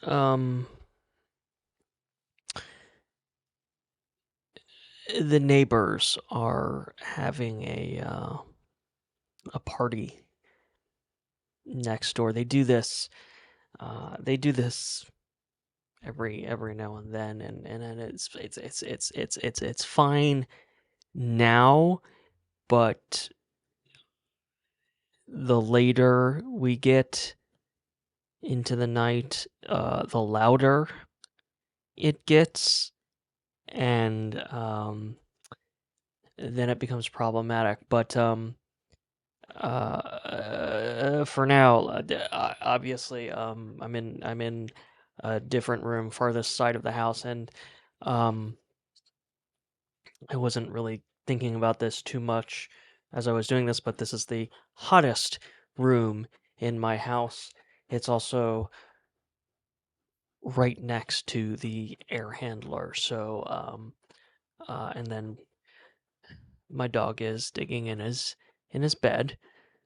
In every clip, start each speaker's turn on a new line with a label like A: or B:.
A: Um, the neighbors are having a party next door. They do this every now and then, and then it's fine now, but the later we get into the night, the louder it gets, and then it becomes problematic. But for now, obviously, I'm in a different room, farthest side of the house, and um, I wasn't really thinking about this too much as I was doing this, but this is the hottest room in my house. It's also right next to the air handler, so and then my dog is digging in his bed.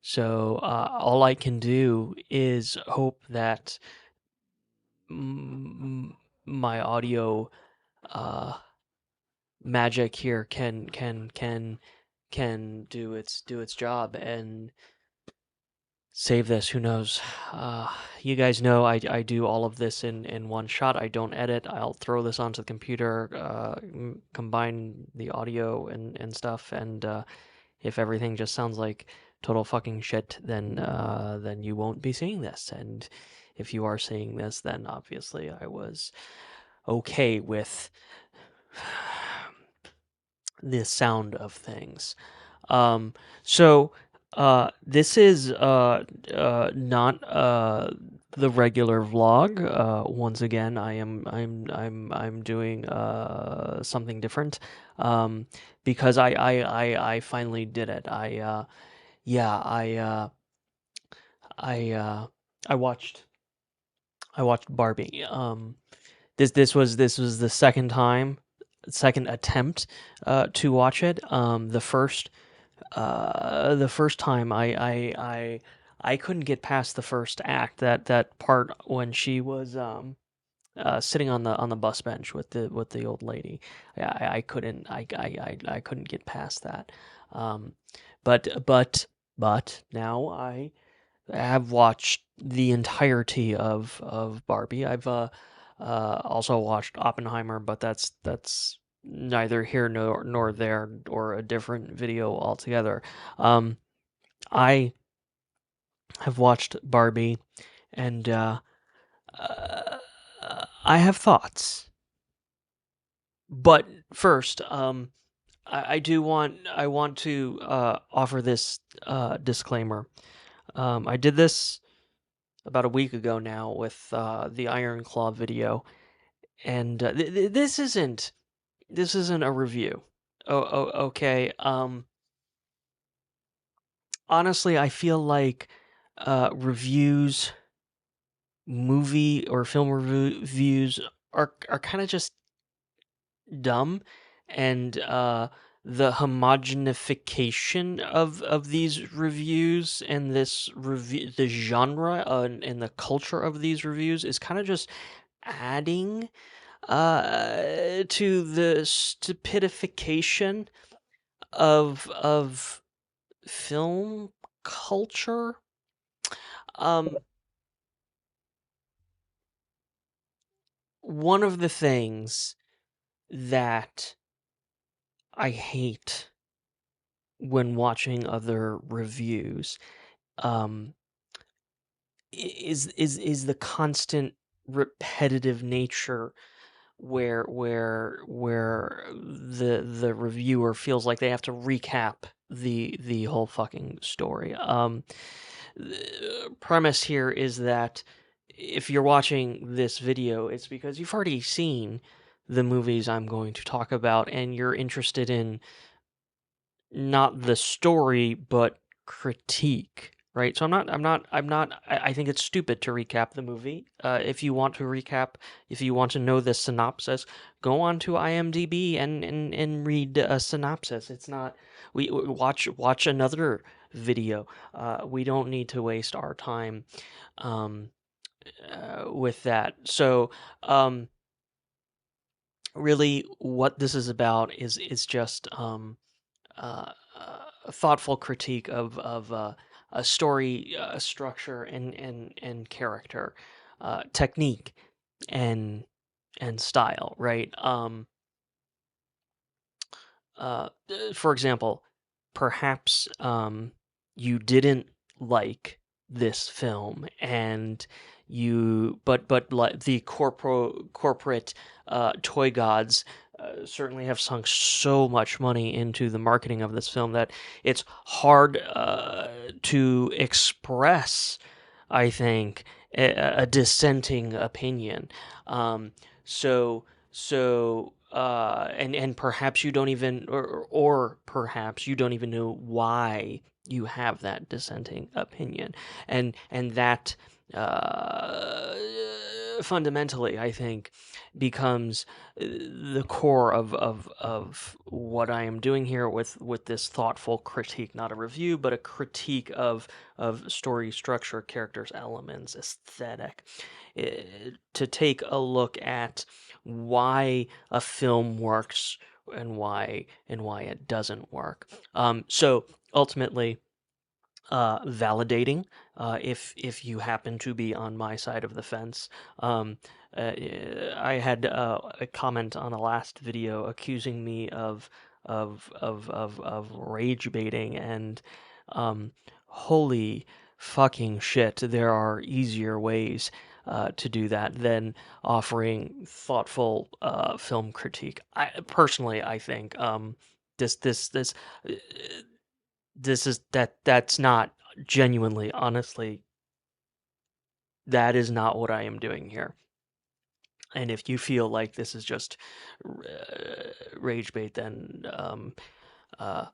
A: So all I can do is hope that my audio uh, magic here can do its job and save this. Who knows? You guys know I do all of this in one shot. I don't edit. I'll throw this onto the computer, combine the audio and stuff, and if everything just sounds like total fucking shit, then you won't be seeing this. And if you are seeing this, then obviously I was okay with the sound of things. Um, so this is not the regular vlog. Once again, I'm doing something different. Because I finally did it. Yeah, I uh, I watched Barbie. This was the second attempt to watch it. The first time I couldn't get past the first act. That part when she was sitting on the bus bench with the old lady. I couldn't I couldn't get past that. Um, but now I have watched the entirety of Barbie. I've also watched Oppenheimer, but that's neither here nor there, or a different video altogether. Um, I have watched Barbie, and uh, I have thoughts. But first, I want to offer this disclaimer. I did this about a week ago now with the Iron Claw video, and this isn't a review. Okay. Honestly, I feel like reviews, movie or film reviews are kind of just dumb, and the homogenification of these reviews and the genre and the culture of these reviews is kind of just adding to the stupidification of film culture. Um, one of the things that I hate when watching other reviews, um, is the constant repetitive nature where the reviewer feels like they have to recap the whole fucking story. The premise here is that if you're watching this video, it's because you've already seen the movies I'm going to talk about, and you're interested in not the story, but critique, right? So I think it's stupid to recap the movie. If you want to recap, if you want to know the synopsis, go on to IMDb and read a synopsis. It's not, watch another video. We don't need to waste our time, um, with that. So, um, really, what this is about is just uh, a thoughtful critique of a story structure and character, technique and style, right? For example, perhaps you didn't like this film, and but like the corporate toy gods certainly have sunk so much money into the marketing of this film that it's hard to express, I think, a dissenting opinion. Um, so and perhaps you don't even or perhaps you don't even know why you have that dissenting opinion, and that uh, fundamentally, I think, becomes the core of what I am doing here with this thoughtful critique, not a review, but a critique of story structure, characters, elements, aesthetic, to take a look at why a film works and why it doesn't work. So ultimately, validating, if you happen to be on my side of the fence. Um, I had a comment on a last video accusing me of rage baiting, and holy fucking shit, there are easier ways to do that than offering thoughtful film critique. I think this this this uh, this is that's not genuinely, honestly, that is not what I am doing here. And if you feel like this is just rage bait, then uh,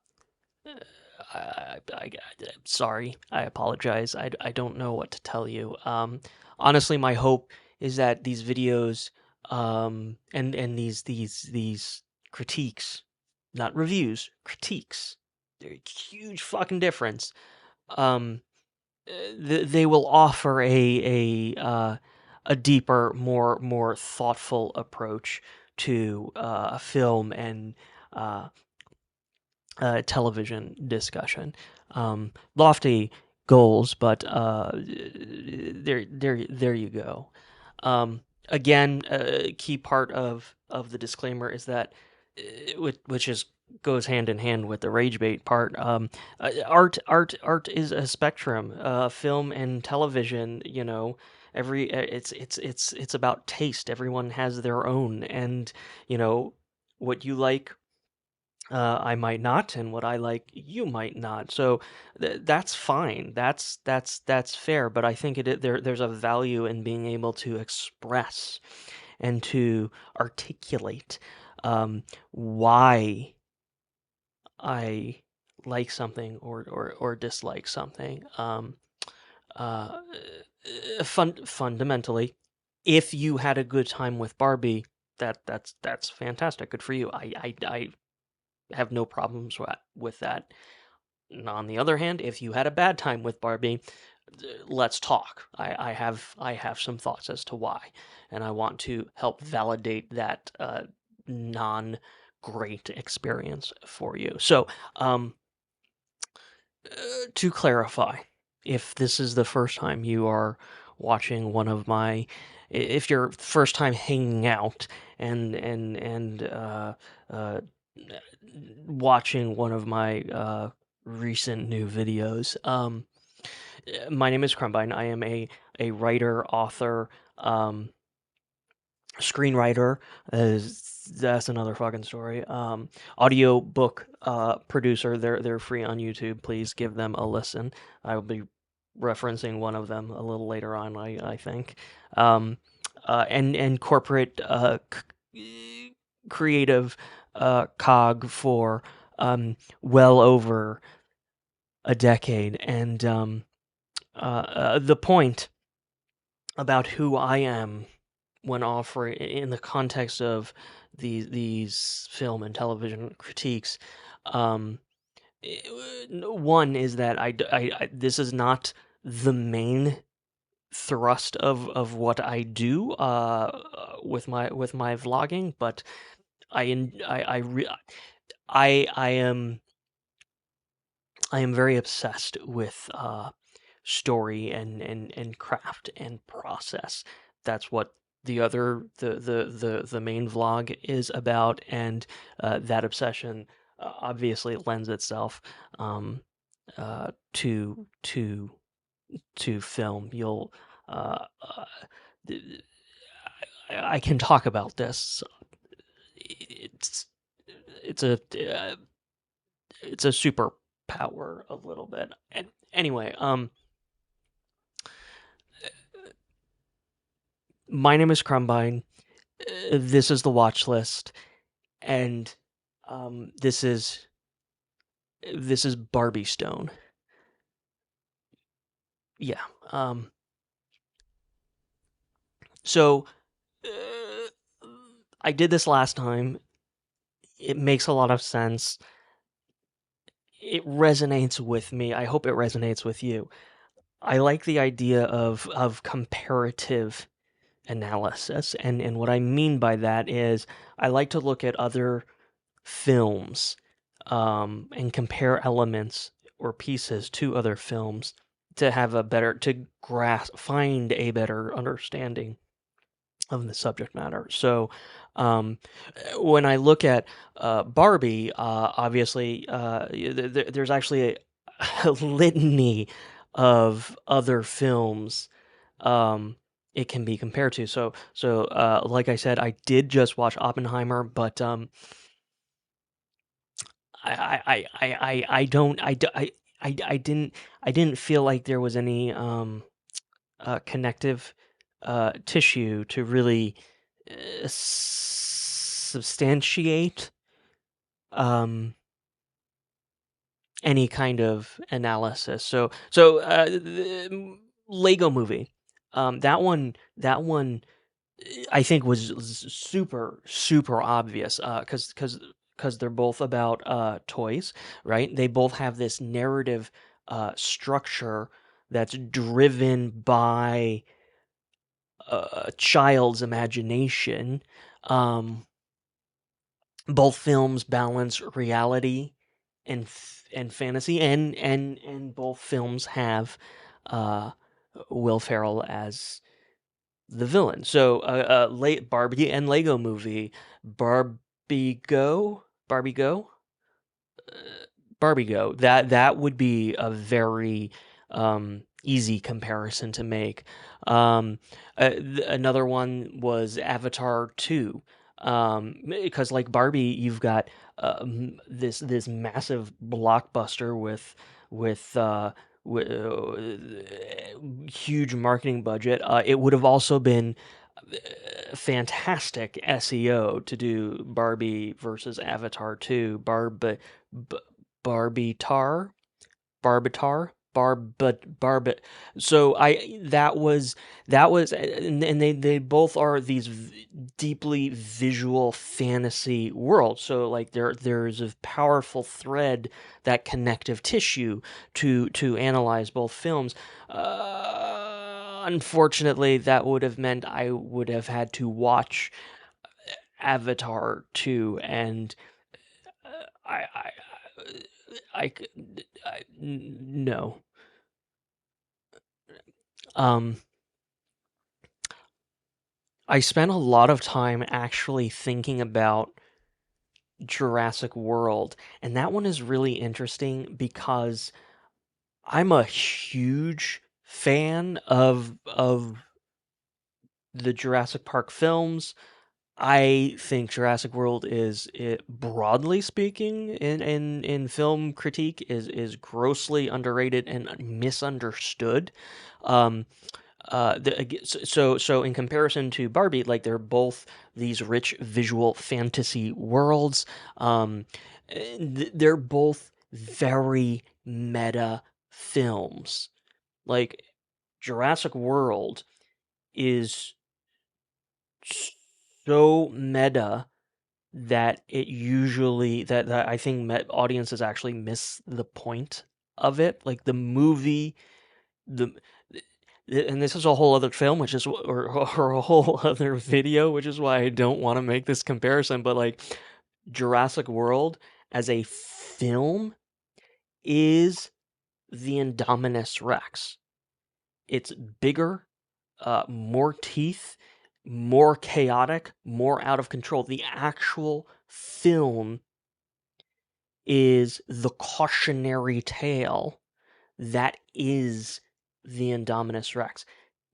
A: I'm sorry. I apologize. I don't know what to tell you. Honestly, my hope is that these videos and these critiques, not reviews, critiques, they're a huge fucking difference. Um, they will offer a deeper, more thoughtful approach to film and uh, television discussion. Lofty goals, but there you go. Again, a key part of the disclaimer is that, which is goes hand in hand with the rage bait part. Art is a spectrum. Film and television, it's about taste. Everyone has their own, and you know what you like, I might not, and what I like, you might not. So that's fine. That's fair. But I think there's a value in being able to express and to articulate why I like something or dislike something. Uh, Fundamentally, if you had a good time with Barbie, that's fantastic. Good for you. I have no problems with that. On the other hand, if you had a bad time with Barbie, let's talk. I have some thoughts as to why, and I want to help validate that non great experience for you. So, to clarify, if this is the first time you are watching one of my, if you're first time hanging out and uh, watching one of my recent new videos, my name is Krumbine. I am a writer, author, screenwriter. That's another fucking story. Audio book producer. They're free on YouTube. Please give them a listen. I will be referencing one of them a little later on. I think. And corporate creative cog for well over a decade. And the point about who I am when offering in the context of these film and television critiques, um, one is that this is not the main thrust of what I do with my vlogging, but I am very obsessed with story and craft and process. That's what the main vlog is about, and that obsession obviously lends itself um, to film. You'll th- I can talk about this. It's it's a it's a superpower a little bit. And anyway, my name is Crumbine. This is the watch list, and this is Barbie Stone. Yeah. So I did this last time. It makes a lot of sense. It resonates with me. I hope it resonates with you. I like the idea of comparative analysis, and what I mean by that is I like to look at other films and compare elements or pieces to other films to have a better to grasp find a better understanding of the subject matter. So, um, when I look at Barbie, obviously, there's actually a litany of other films it can be compared to. So, like I said, I did just watch Oppenheimer, but I don't, I didn't feel like there was any connective tissue to really substantiate um, any kind of analysis. Lego Movie, that one, I think was super obvious because they're both about toys, right? They both have this narrative structure that's driven by a child's imagination. Um, both films balance reality and fantasy, and both films have uh, Will Ferrell as the villain. So, late Barbie and Lego Movie, Barbie Go, Barbie Go. That would be a very easy comparison to make. Another one was Avatar 2. Because like Barbie, you've got this massive blockbuster with huge marketing budget. It would have also been fantastic SEO to do Barbie versus Avatar 2. B- Barbitar, Barbit. So I that was and they both are these deeply visual fantasy worlds. So like there's a powerful thread, that connective tissue to analyze both films. Unfortunately, that would have meant I would have had to watch Avatar 2, and I I I, no. Um, I spent a lot of time actually thinking about Jurassic World, and that one is really interesting because I'm a huge fan of the Jurassic Park films. I think Jurassic World is, broadly speaking, in film critique, is grossly underrated and misunderstood. Um, so in comparison to Barbie, like they're both these rich visual fantasy worlds. They're both very meta films. Like Jurassic World is so meta that it usually that I think audiences actually miss the point of it. Like the movie, the and this is a whole other film, which is or a whole other video, which is why I don't want to make this comparison. But like Jurassic World as a film is the Indominus Rex. It's bigger, more teeth, more chaotic, more out of control. The actual film is the cautionary tale that is the Indominus Rex.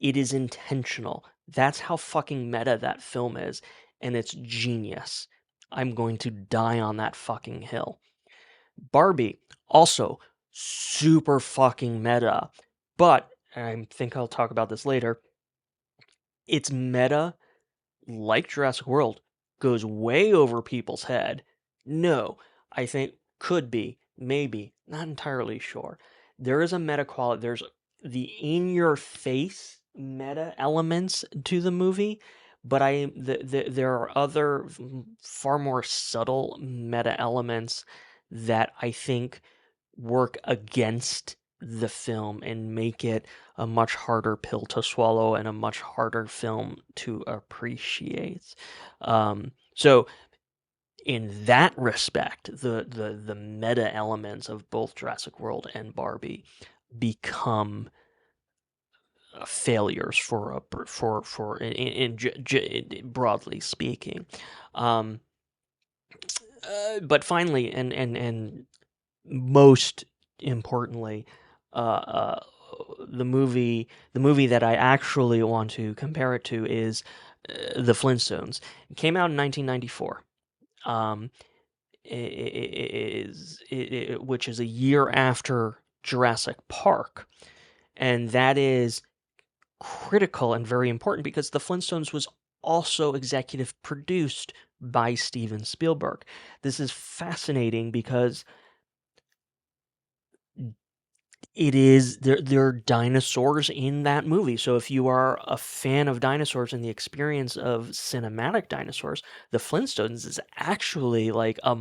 A: It is intentional. That's how fucking meta that film is, and it's genius. I'm going to die on that fucking hill. Barbie, also super fucking meta, but I think I'll talk about this later. It's meta like Jurassic World, goes way over people's head. No, I think could be, maybe, not entirely sure. There is a meta quality. There's the in your face meta elements to the movie, but there are other far more subtle meta elements that I think work against the film and make it a much harder pill to swallow and a much harder film to appreciate. So in that respect, the meta elements of both Jurassic World and Barbie become failures for broadly speaking. Um, but finally, and most importantly, uh, uh, the movie that I actually want to compare it to is the Flintstones. It came out in 1994. Um, which is a year after Jurassic Park, and that is critical and very important because the Flintstones was also executive produced by Steven Spielberg. This is fascinating because there are dinosaurs in that movie. So if you are a fan of dinosaurs and the experience of cinematic dinosaurs, the Flintstones is actually like a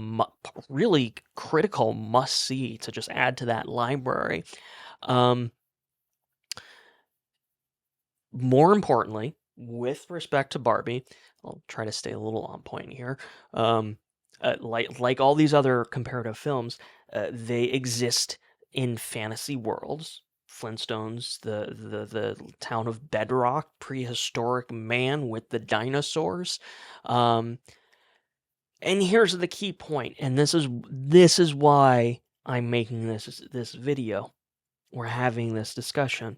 A: really critical must see to just add to that library. Um, More importantly, with respect to Barbie, I'll try to stay a little on point here. Um, like all these other comparative films, they exist in fantasy worlds. Flintstones, the town of Bedrock, prehistoric man with the dinosaurs. Um, and here's the key point, and this is why I'm making this video. We're having this discussion.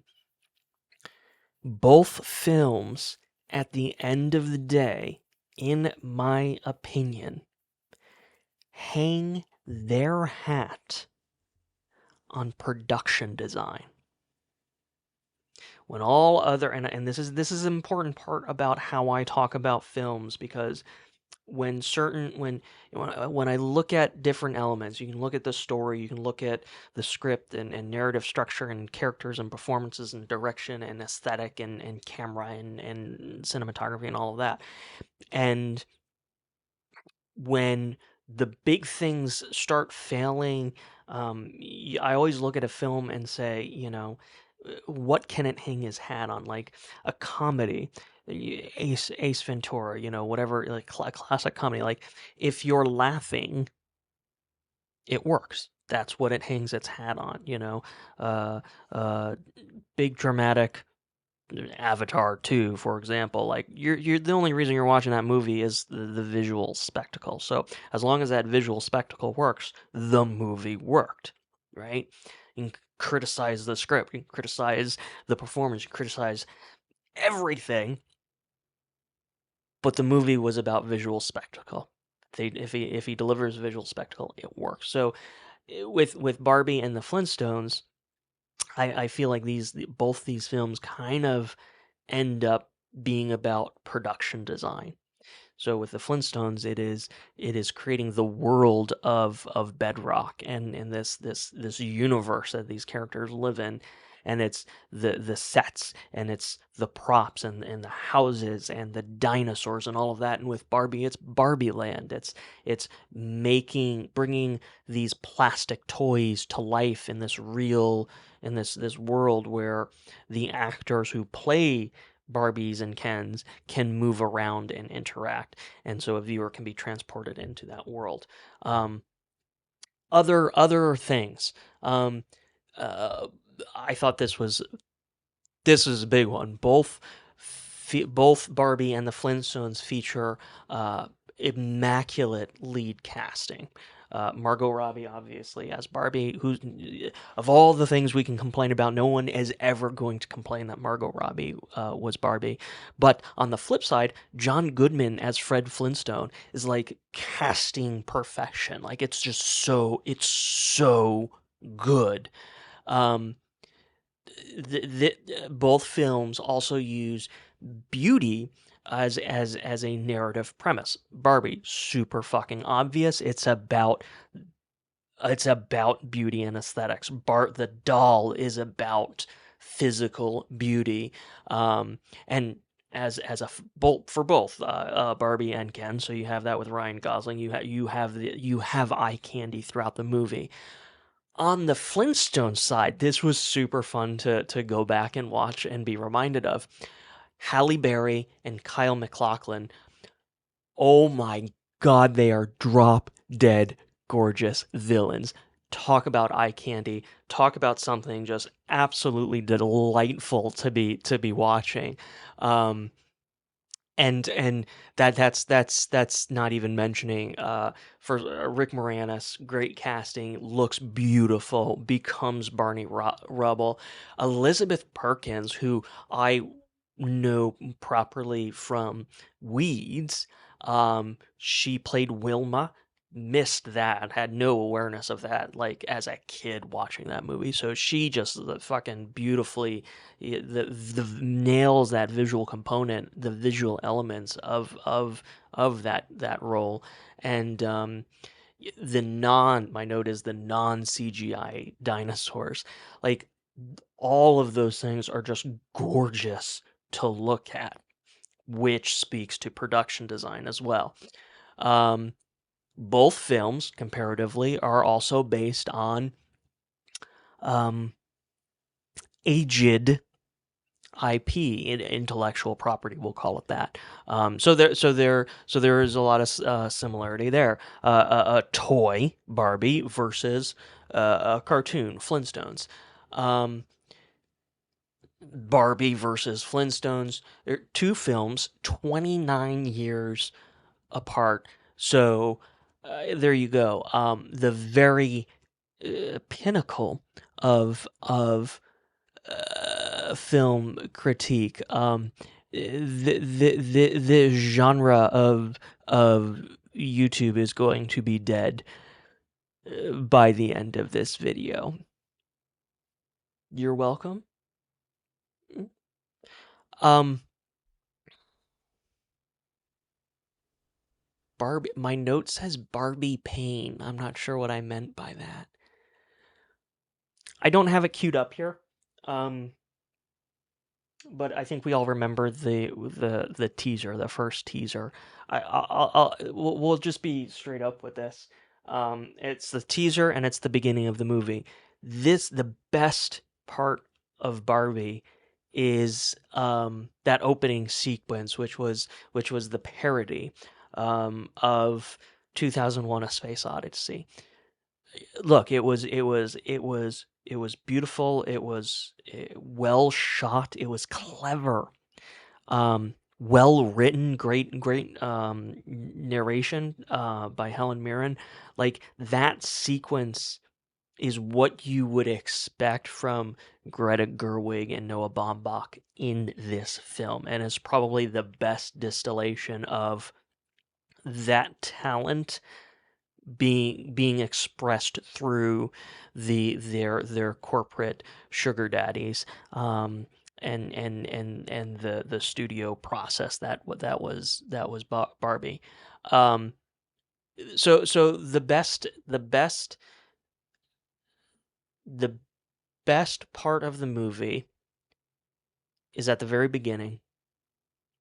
A: Both films, at the end of the day, in my opinion, hang their hat on production design. When all other and this is an important part about how I talk about films because when I look at different elements, you can look at the story, you can look at the script and narrative structure and characters and performances and direction and aesthetic and camera and cinematography and all of that. And when the big things start failing, I always look at a film and say, what can it hang his hat on? Like a comedy, Ace Ventura, whatever, like classic comedy. Like if you're laughing, it works. That's what it hangs its hat on. Uh, uh, Big dramatic Avatar 2, for example, like you're the only reason you're watching that movie is the visual spectacle. So as long as that visual spectacle works, the movie worked, right? You can criticize the script, you can criticize the performance, you can criticize everything, but the movie was about visual spectacle. If he delivers visual spectacle, it works. So with Barbie and the Flintstones, I feel like both these films kind of end up being about production design. So with the Flintstones, it is creating the world of Bedrock and this universe that these characters live in, and it's the sets and it's the props and the houses and the dinosaurs and all of that. And with Barbie, it's Barbie Land. It's bringing these plastic toys to life in this real in this world where the actors who play Barbies and Kens can move around and interact, and so a viewer can be transported into that world. Um, other things. Um, uh, I thought this was a big one. Both Barbie and the Flintstones feature uh, immaculate lead casting. Margot Robbie, obviously, as Barbie, who, of all the things we can complain about, no one is ever going to complain that Margot Robbie was Barbie. But on the flip side, John Goodman as Fred Flintstone is like casting perfection. Like it's so good. Um, Both films also use beauty as a narrative premise. Barbie, super fucking obvious. It's about beauty and aesthetics. Bart the doll is about physical beauty, and both for both Barbie and Ken. So you have that with Ryan Gosling. You have eye candy throughout the movie. On the Flintstones side, this was super fun to go back and watch and be reminded of. Halle Berry and Kyle MacLachlan, oh my god, they are drop dead gorgeous villains. Talk about eye candy. Talk about something just absolutely delightful to be watching. Um, and that's not even mentioning for Rick Moranis, great casting, looks beautiful, becomes Barney Rubble. Elizabeth Perkins, who I know properly from Weeds, she played Wilma. Missed that, had no awareness of that, like as a kid watching that movie. So she just fucking beautifully the nails that visual component, the visual elements of that role, and the non my note is the non CGI dinosaurs, like all of those things are just gorgeous to look at, which speaks to production design as well. Um, Both films, comparatively, are also based on um, aged IP, intellectual property, we'll call it that. So there is a lot of similarity there. A toy Barbie versus a cartoon Flintstones. Um, Barbie versus Flintstones. They're two films, 29 years apart. So there you go. The very pinnacle of film critique. The genre of YouTube is going to be dead by the end of this video. You're welcome. Um, Barbie. My note says Barbie pain. I'm not sure what I meant by that. I don't have it queued up here. Um, but I think we all remember the teaser, the first teaser. We'll just be straight up with this. It's the teaser and it's the beginning of the movie. The best part of Barbie is that opening sequence, which was the parody of 2001: A Space Odyssey. Look, it was beautiful. It was well shot. It was clever. Well written. Great narration by Helen Mirren. Like that sequence is what you would expect from Greta Gerwig and Noah Baumbach in this film, and is probably the best distillation of that talent being expressed through their corporate sugar daddies, and the studio process that was Barbie. um so the best part of the movie is at the very beginning.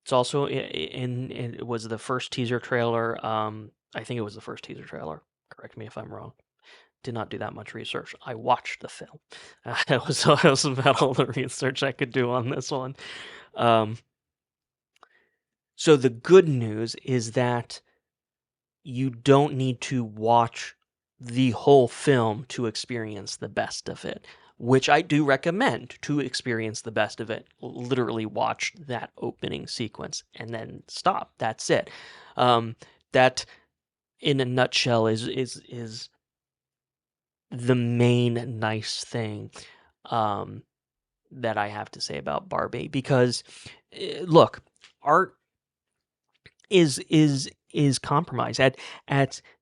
A: It's also it was the first teaser trailer. I think it was the first teaser trailer, correct me if I'm wrong. did not do that much research. I watched the film. That was about all the research I could do on this one. Um, so the good news is that you don't need to watch the whole film to experience the best of it, which I do recommend to experience the best of it. Literally watch that opening sequence and then stop. That's it. That, in a nutshell, is the main nice thing that I have to say about Barbie. Because, look, art is compromise at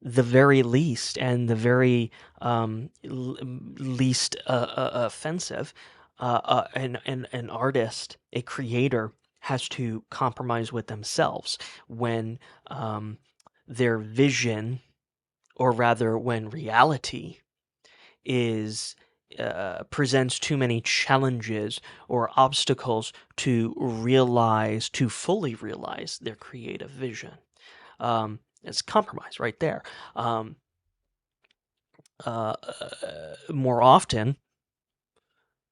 A: the very least, and the very least offensive. An artist, a creator, has to compromise with themselves when their vision, or rather when reality, is presents too many challenges or obstacles to fully realize their creative vision. It's compromise right there. Um, More often,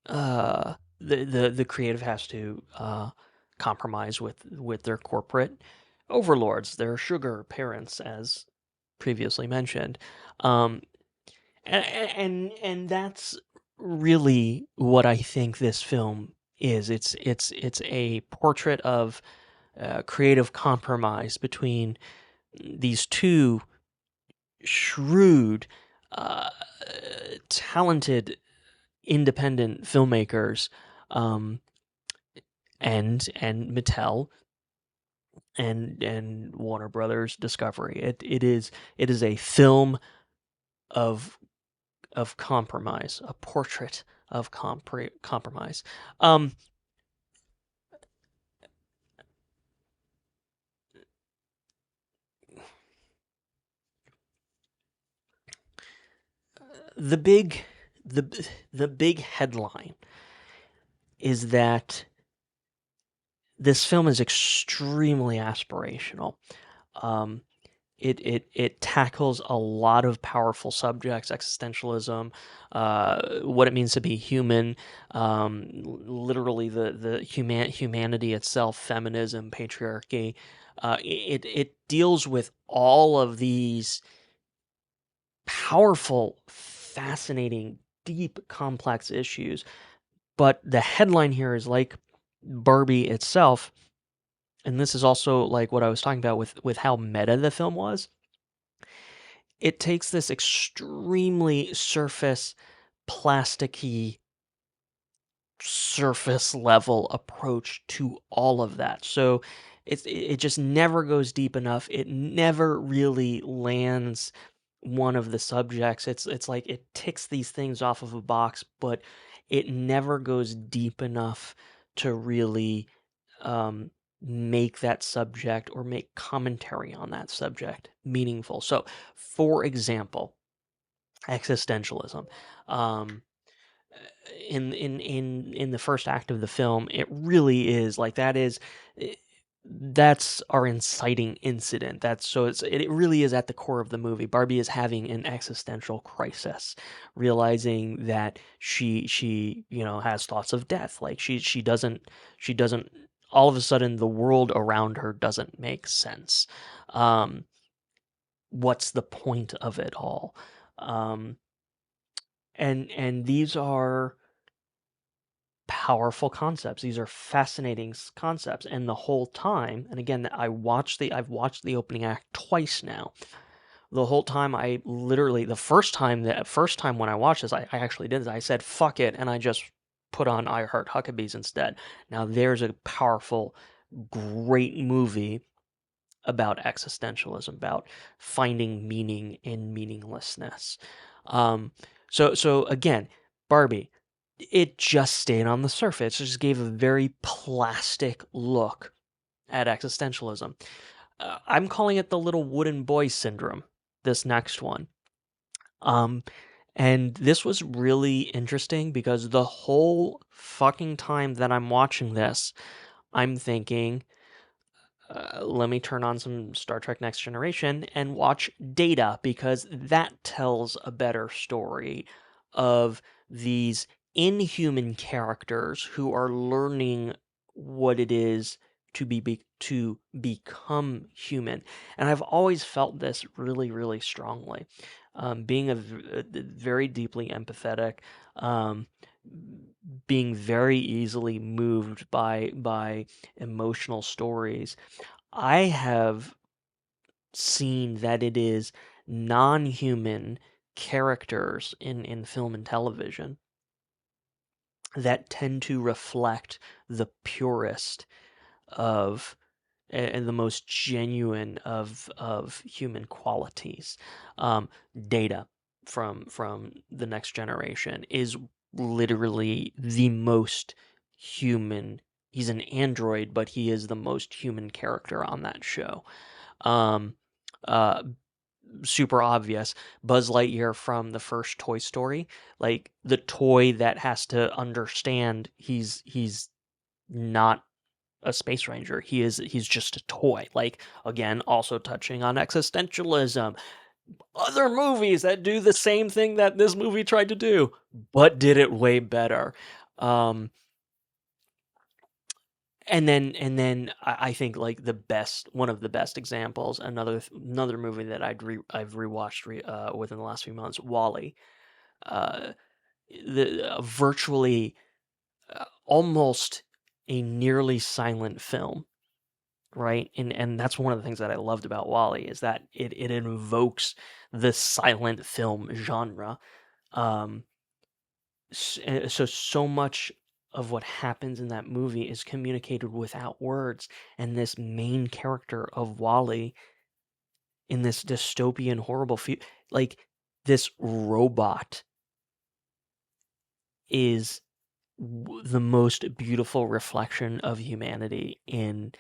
A: the creative has to compromise with their corporate overlords, their sugar parents, as previously mentioned. Um, and that's really what I think this film is. It's a portrait of creative compromise between these two shrewd, uh, talented, independent filmmakers, um, and Mattel and Warner Brothers Discovery. It is a film of compromise, a portrait of compromise. Um, the big the big headline is that this film is extremely aspirational. Um, it tackles a lot of powerful subjects: existentialism, what it means to be human, literally the humanity itself, feminism, patriarchy. It deals with all of these powerful, fascinating, deep, complex issues. But the headline here is like Barbie itself, and this is also like what I was talking about with how meta the film was. It takes this extremely plasticky, surface level approach to all of that. So it just never goes deep enough. It never really lands one of the subjects. It's like it ticks these things off of a box, but it never goes deep enough to really make that subject or make commentary on that subject meaningful. So, for example, existentialism. Um, in the first act of the film, it really is like eh, that's our inciting incident. It really is at the core of the movie. Barbie is having an existential crisis, realizing that she has thoughts of death. Like she doesn't all of a sudden the world around her doesn't make sense. Um, what's the point of it all? Um, and these are powerful concepts. These are fascinating concepts, and the whole time, and again, I've watched the opening act twice now. The whole time, the first time when I watched this, I actually did this. I said fuck it, and I just put on I Heart Huckabees instead. Now there's a powerful, great movie about existentialism, about finding meaning in meaninglessness. Um, so again, Barbie, it just stayed on the surface. It just gave a very plastic look at existentialism. I'm calling it the little wooden boy syndrome, this next one. Um, and this was really interesting because the whole fucking time that I'm watching this, I'm thinking, let me turn on some Star Trek Next Generation and watch Data, because that tells a better story of these inhuman characters who are learning what it is to become human. And I've always felt this really, really strongly. Being a very deeply empathetic, um, being very easily moved by emotional stories, I have seen that it is non-human characters in film and television that tend to reflect the purest of and the most genuine of human qualities. Data from the Next Generation is literally the most human. He's an android, but he is the most human character on that show. Um, uh, Super obvious. Buzz Lightyear from the first Toy Story, like the toy that has to understand he's not a space ranger. He's just a toy. Like, again, also touching on existentialism. Other movies that do the same thing that this movie tried to do, but did it way better. Um, and then I think like one of the best examples, another movie that I've rewatched within the last few months, Wall-E. Uh, the virtually almost a nearly silent film, right? And that's one of the things that I loved about Wall-E, is that it invokes the silent film genre. Um, so much of what happens in that movie is communicated without words, and this main character of Wall-E in this dystopian horrible like this robot is the most beautiful reflection of humanity in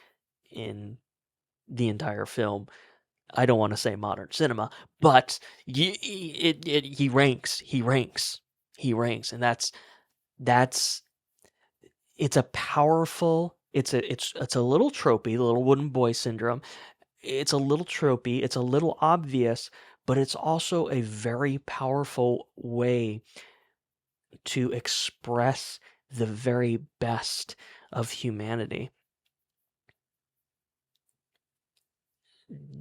A: the entire film. I don't want to say modern cinema, but he ranks, and that's it's a powerful. It's a little tropey, the little wooden boy syndrome. It's a little tropey. It's a little obvious, but it's also a very powerful way to express the very best of humanity.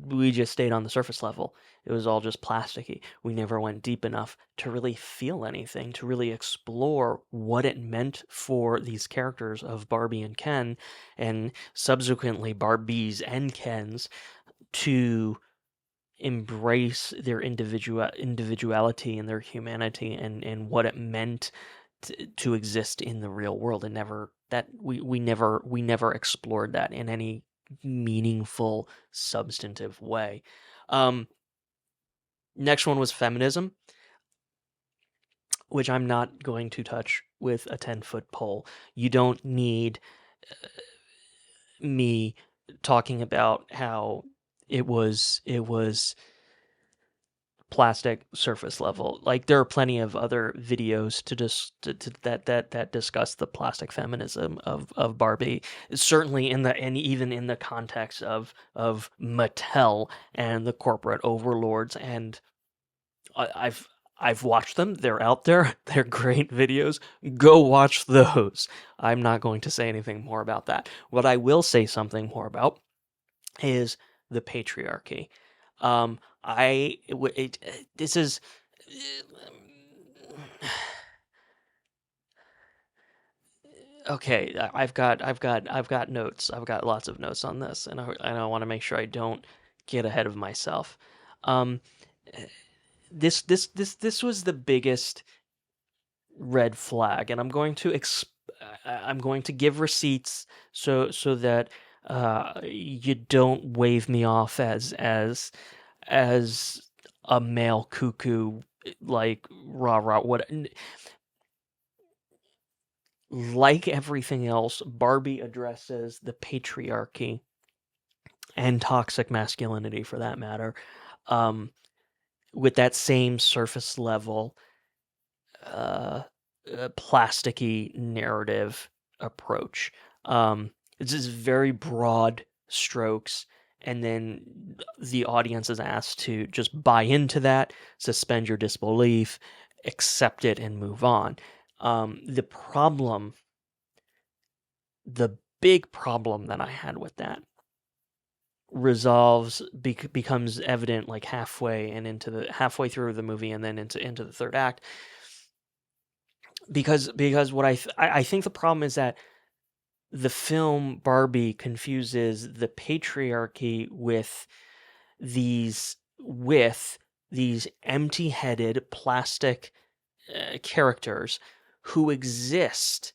A: We just stayed on the surface level. It was all just plasticky. We never went deep enough to really feel anything, to really explore what it meant for these characters of Barbie and Ken, and subsequently Barbies and Kens, to embrace their individuality and their humanity, and what it meant to exist in the real world. And never that we never explored that in any meaningful, substantive way. Um, Next one was feminism, which I'm not going to touch with a 10-foot pole. You don't need me talking about how it was plastic surface level. Like, there are plenty of other videos to just that discuss the plastic feminism of Barbie. Certainly and even in the context of Mattel and the corporate overlords. And I've watched them. They're out there. They're great videos. Go watch those. I'm not going to say anything more about that. What I will say something more about is the patriarchy. This is okay. I've got notes. I've got lots of notes on this, and I want to make sure I don't get ahead of myself. Um, this was the biggest red flag, and I'm going to give receipts so that you don't wave me off as a male cuckoo, like rah rah. What, like everything else, Barbie addresses the patriarchy and toxic masculinity, for that matter, um, with that same surface level, uh, plasticky narrative approach. It's this very broad strokes, and then the audience is asked to just buy into that, suspend your disbelief, accept it, and move on. The problem, the big problem that I had with that becomes evident like halfway through the movie and then into the third act, because I think the problem is that the film Barbie confuses the patriarchy with these empty-headed plastic characters who exist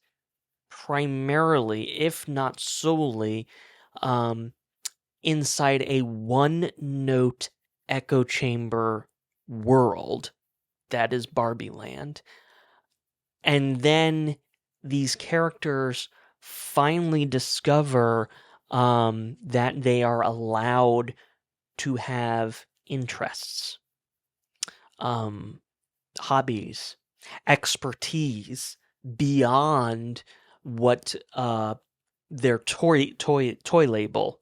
A: primarily, if not solely, um, inside a one-note echo chamber world that is Barbie Land. And then these characters finally discover that they are allowed to have interests, um, hobbies, expertise beyond what their toy label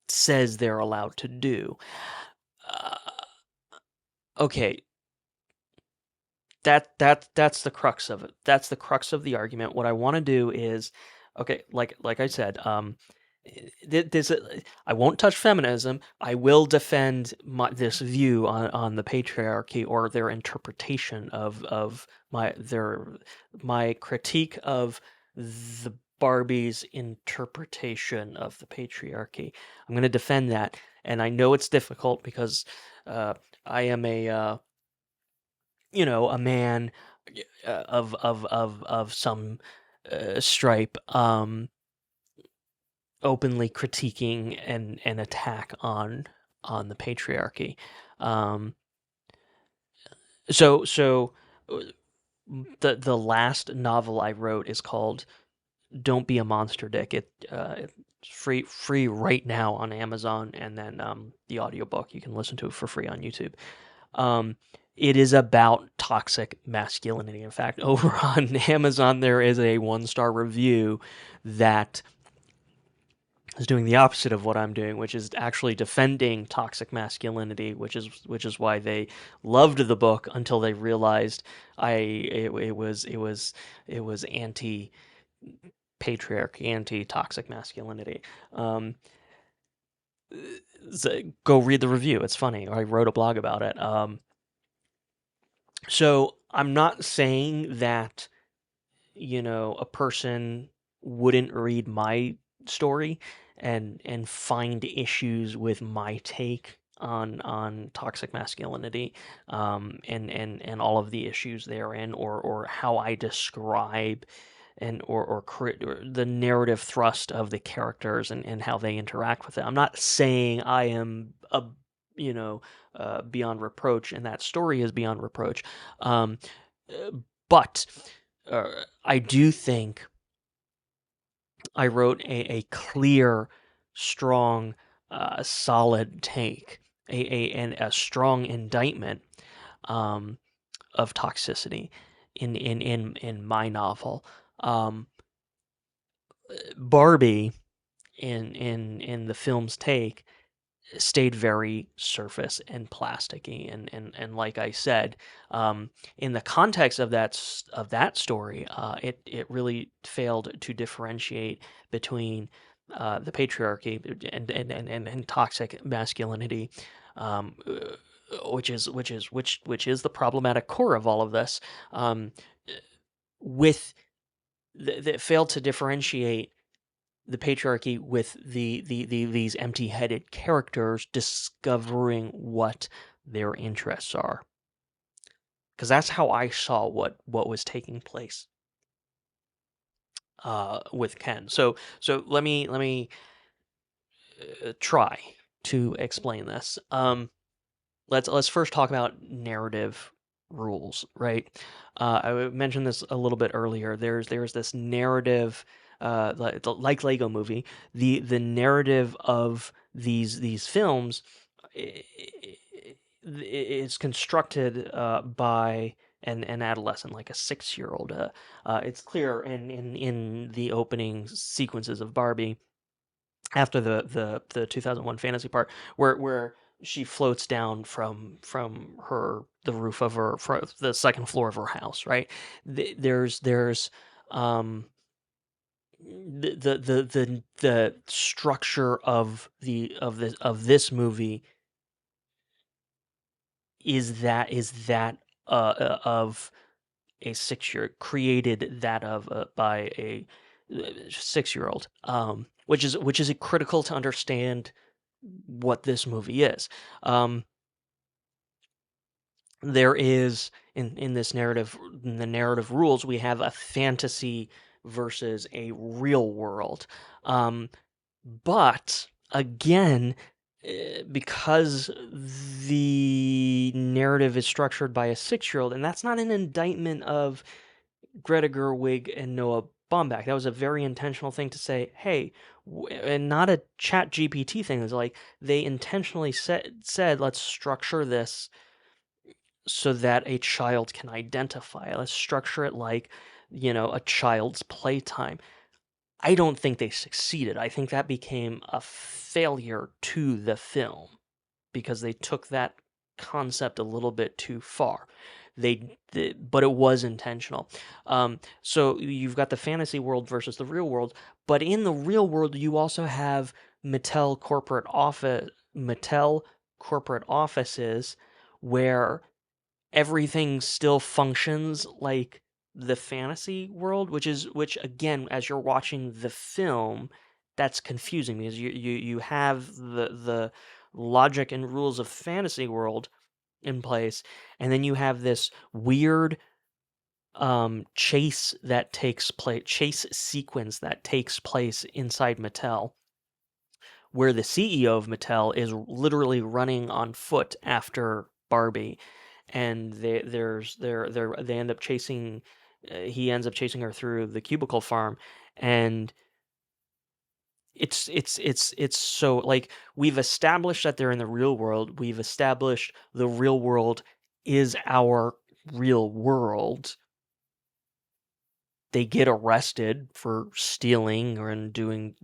A: says they're allowed to do. Uh, okay, that's the crux of it. That's the crux of the argument. What I want to do is, okay, like I said, I won't touch feminism. I will defend this view on the patriarchy or their interpretation of my critique of the Barbie's interpretation of the patriarchy. I'm going to defend that, and I know it's difficult because uh, I am a man of some stripe, openly critiquing an attack on the patriarchy. Um, so uh, the last novel I wrote is called "Don't Be a Monster Dick." It's free right now on Amazon, and then the audiobook you can listen to it for free on YouTube. Um, it is about toxic masculinity. In fact, over on Amazon, there is a 1-star review that is doing the opposite of what I'm doing, which is actually defending toxic masculinity, which is why they loved the book until they realized it was anti patriarchy, anti toxic masculinity. So go read the review; it's funny. I wrote a blog about it. So I'm not saying that, a person wouldn't read my story and find issues with my take on toxic masculinity, and all of the issues therein, or how I describe and or the narrative thrust of the characters and how they interact with it. I'm not saying I am you know beyond reproach, and that story is beyond reproach. Um, but I do think I wrote a clear, strong, solid take, and a strong indictment, um, of toxicity in my novel. Um, Barbie in the film's take stayed very surface and plasticky, and like I said, in the context of that story, it really failed to differentiate between the patriarchy and toxic masculinity, which is the problematic core of all of this. With That failed to differentiate the patriarchy with these empty-headed characters discovering what their interests are, because that's how I saw what was taking place with Ken. So let me try to explain this. Let's first talk about narrative rules, right? I mentioned this a little bit earlier. There's this narrative, like Lego Movie. The narrative of these films is constructed by an adolescent, like a 6-year-old. It's clear in the opening sequences of Barbie after the 2001 fantasy part, where she floats down from the roof of the second floor of her house, right? There's um the structure of this movie is that of a 6 year created that of by a 6 year old, which is critical to understand what this movie is. Um, there is in this narrative, in the narrative rules, we have a fantasy versus a real world. Um, but again, because the narrative is structured by a 6 year old, and that's not an indictment of Greta Gerwig and Noah Baumbach. That was a very intentional thing to say, hey, and not a chat GPT thing. It's like they intentionally said, let's structure this so that a child can identify. Let's structure it like, a child's playtime. I don't think they succeeded. I think that became a failure to the film because they took that concept a little bit too far. But it was intentional. So you've got the fantasy world versus the real world, but in the real world, you also have Mattel corporate offices where everything still functions like the fantasy world, which again, as you're watching the film, that's confusing because you have the logic and rules of fantasy world in place, and then you have this weird chase sequence that takes place inside Mattel, where the CEO of Mattel is literally running on foot after Barbie, and they end up chasing. He ends up chasing her through the cubicle farm, and it's so like we've established that they're in the real world. We've established the real world is our real world. They get arrested for stealing or and doing,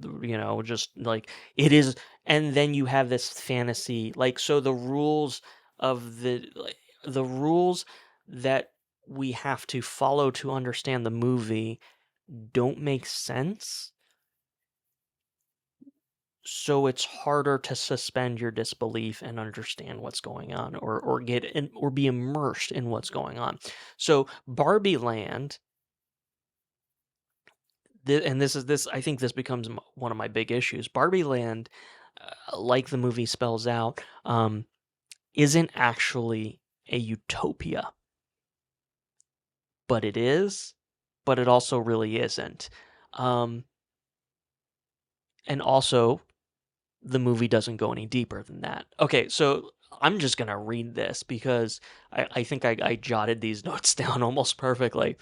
A: just like it is. And then you have this fantasy, like, so the rules of the rules that we have to follow to understand the movie don't make sense. So it's harder to suspend your disbelief and understand what's going on, or get in, or be immersed in what's going on. So Barbie Land, and this I think this becomes one of my big issues. Barbie Land, like the movie spells out, isn't actually a utopia, but it is, but it also really isn't. Um, and also, the movie doesn't go any deeper than that. Okay, so I'm just gonna read this because I think I jotted these notes down almost perfectly.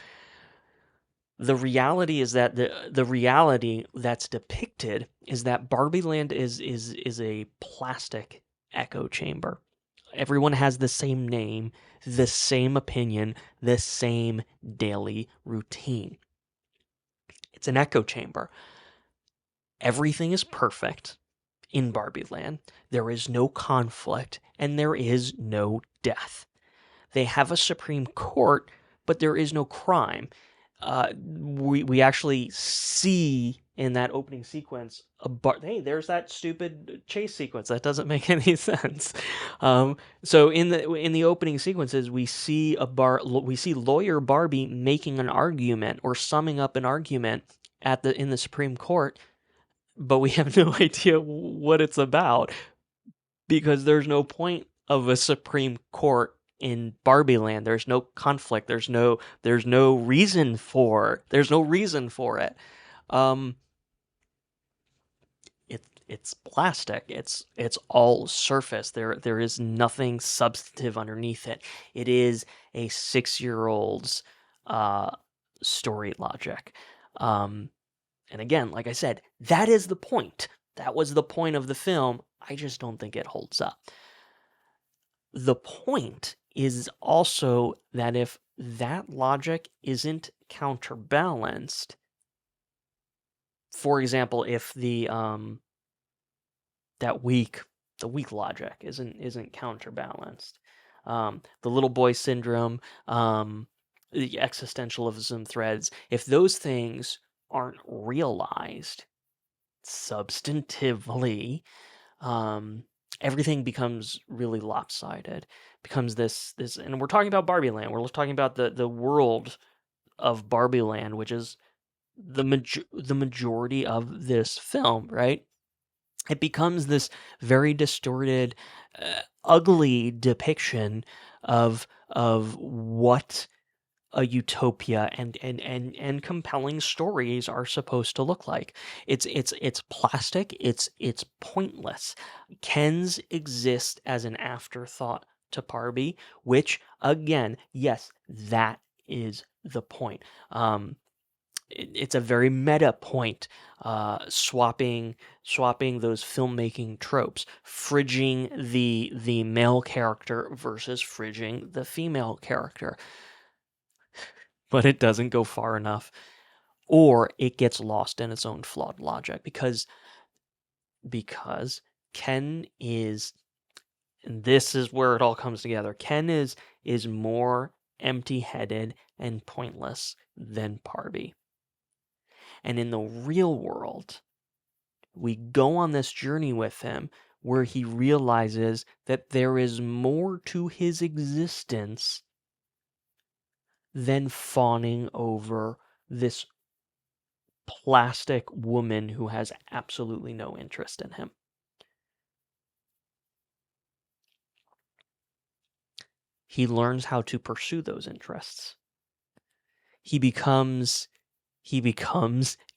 A: The reality is that the reality that's depicted is that Barbie Land is a plastic echo chamber. Everyone has the same name, the same opinion, the same daily routine. It's an echo chamber. Everything is perfect in Barbie Land. There is no conflict and there is no death. They have a Supreme Court, but there is no crime. We actually see in that opening sequence hey, there's that stupid chase sequence that doesn't make any sense. So in the opening sequences, we see lawyer Barbie making an argument or summing up an argument in the Supreme Court, but we have no idea what it's about because there's no point of a Supreme Court in Barbie Land. There's no conflict. There's no reason for it. Um, it's plastic. It's all surface. There is nothing substantive underneath it. It is a 6 year old's uh, story logic. And again, like I said, that is the point. That was the point of the film. I just don't think it holds up. The point is also that if that logic isn't counterbalanced, for example, if that the weak logic isn't counterbalanced. The little boy syndrome, the existentialism threads, if those things aren't realized substantively, um, everything becomes really lopsided. Becomes this, and we're talking about Barbie Land. We're talking about the world of Barbie Land, which is the majority of this film, right? It becomes this very distorted, ugly depiction of what a utopia and compelling stories are supposed to look like. It's plastic. It's pointless. Ken's exist as an afterthought to Barbie, which again, yes, that is the point. It's a very meta point, swapping those filmmaking tropes, fridging the male character versus fridging the female character. But it doesn't go far enough, or it gets lost in its own flawed logic because Ken is, and this is where it all comes together. Ken is more empty-headed and pointless than Barbie. And in the real world, we go on this journey with him where he realizes that there is more to his existence than fawning over this plastic woman who has absolutely no interest in him. He learns how to pursue those interests. He becomes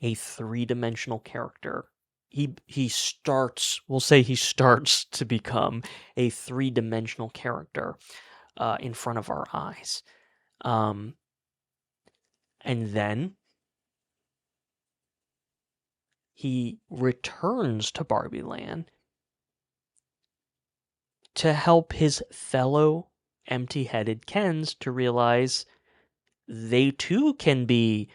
A: a three-dimensional character. He starts, we'll say he starts to become a three-dimensional character in front of our eyes. And then he returns to Barbie Land to help his fellow empty-headed Kens to realize they too can be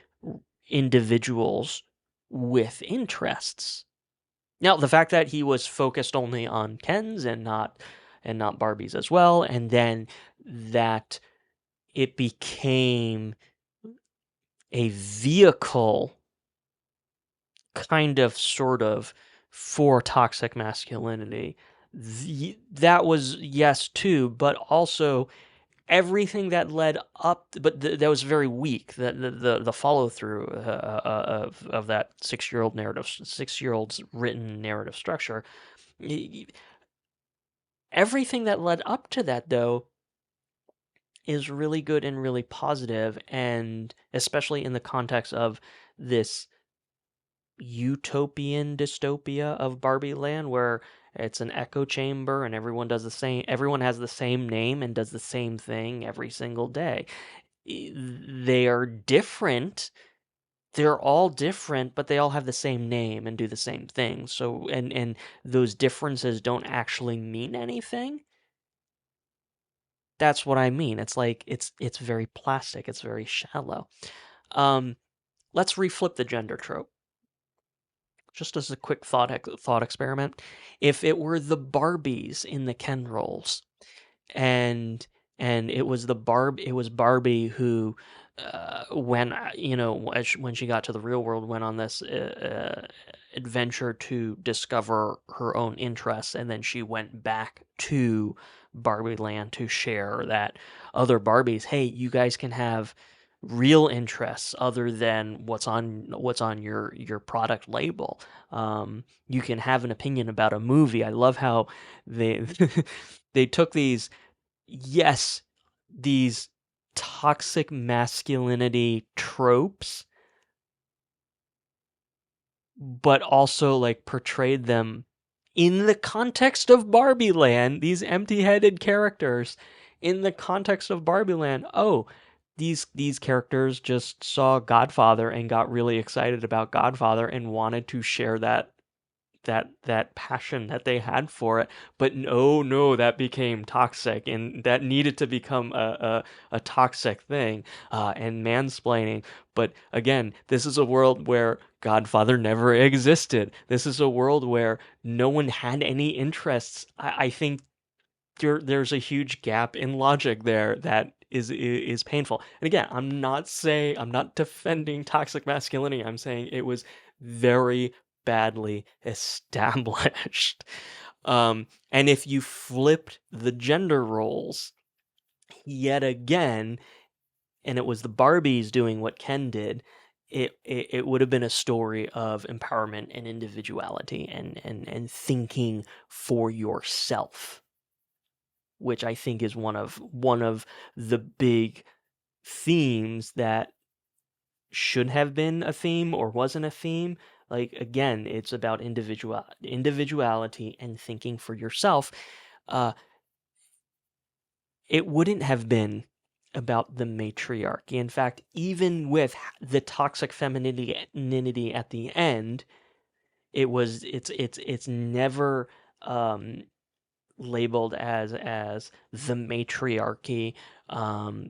A: individuals with interests. Now, the fact that he was focused only on Kens and not Barbies as well, and then that it became a vehicle, kind of, sort of, for toxic masculinity. That was yes too, but also everything that led up, but that was very weak. The follow through of that 6-year-old narrative, 6-year-old's written narrative structure. Everything that led up to that, though, is really good and really positive, and especially in the context of this utopian dystopia of Barbie Land, where it's an echo chamber and everyone has the same name and does the same thing every single day. They are different. They're all different, but they all have the same name and do the same thing. So and those differences don't actually mean anything. That's what I mean. It's like it's very plastic, it's very shallow. Let's reflip the gender trope. Just as a quick thought experiment, if it were the Barbies in the Ken roles, and it was Barbie who, when when she got to the real world, went on this adventure to discover her own interests, and then she went back to Barbie Land to share that other Barbies, hey, you guys can have real interests other than what's on your product label. You can have an opinion about a movie. I love how they they took these toxic masculinity tropes, but also like portrayed them in the context of Barbie Land, these empty-headed characters in the context of Barbie Land. Oh, these characters just saw Godfather and got really excited about Godfather and wanted to share that that passion that they had for it. But no, that became toxic, and that needed to become a toxic thing, and mansplaining. But again, this is a world where Godfather never existed. This is a world where no one had any interests. I think there's a huge gap in logic there that is painful. And again, I'm not defending toxic masculinity. I'm saying it was very badly established. And if you flipped the gender roles yet again, and it was the Barbies doing what Ken did, it would have been a story of empowerment and individuality and thinking for yourself, which I think is one of the big themes that should have been a theme or wasn't a theme. Like again, it's about individuality and thinking for yourself. Uh, it wouldn't have been about the matriarchy. In fact, even with the toxic femininity at the end, it's never labeled as the matriarchy,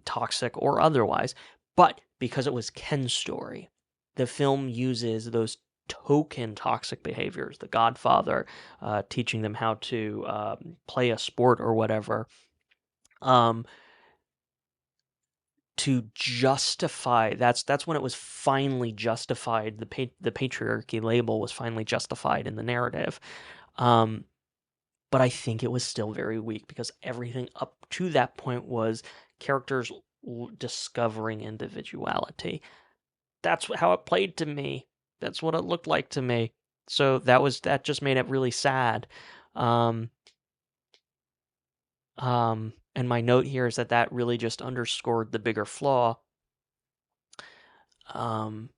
A: toxic or otherwise. But because it was Ken's story, the film uses those token toxic behaviors, the Godfather teaching them how to play a sport or whatever, um, to justify. That's when it was finally justified. The patriarchy label was finally justified in the narrative. Um, but I think it was still very weak because everything up to that point was characters discovering individuality. That's how it played to me. That's what it looked like to me. So that just made it really sad. Um, and my note here is that really just underscored the bigger flaw. Um,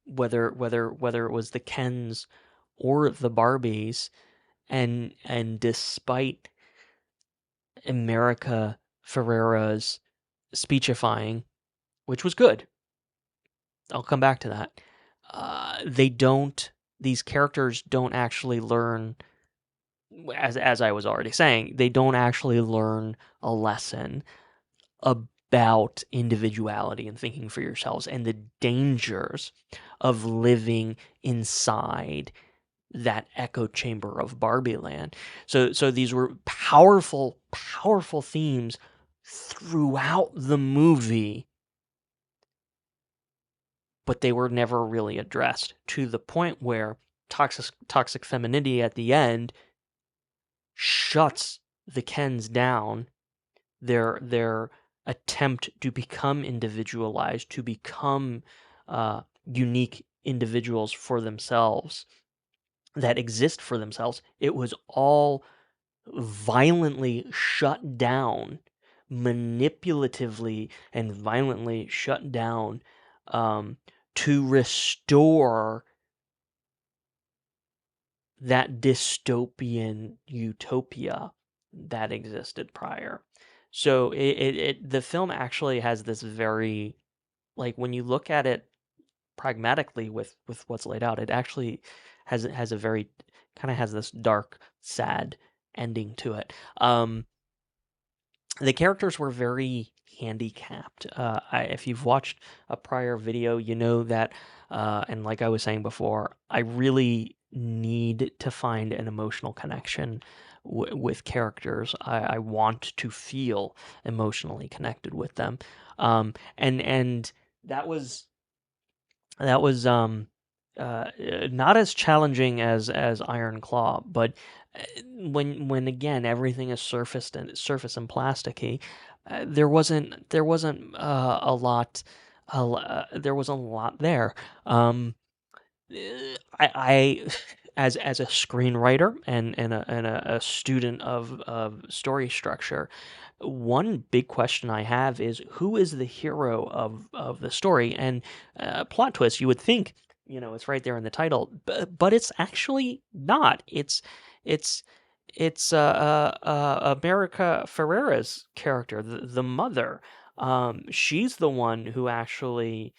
A: whether it was the Kens or the Barbies, and despite America Ferrera's speechifying, which was good. I'll come back to that. These characters don't actually learn, as I was already saying, they don't actually learn a lesson about individuality and thinking for yourselves and the dangers of living inside that echo chamber of Barbie Land. So these were powerful themes throughout the movie, but they were never really addressed to the point where toxic femininity at the end shuts the Kens down. Their attempt to become individualized, to become unique individuals for themselves that exist for themselves, it was all violently shut down, manipulatively and violently shut down, to restore that dystopian utopia that existed prior. So the film actually has this very, like, when you look at it pragmatically with what's laid out, it actually has a very kind of has this dark, sad ending to it. The characters were very handicapped. If you've watched a prior video, you know that, and like I was saying before, I really need to find an emotional connection with characters. I want to feel emotionally connected with them, and that was not as challenging as Iron Claw, but when again everything is surface and plasticky, there wasn't a lot, there wasn't a lot there. I as a screenwriter and a student of story structure, one big question I have is who is the hero of the story? And plot twist, you would think, it's right there in the title, but it's actually not. It's America Ferrera's character, the mother. She's the one who actually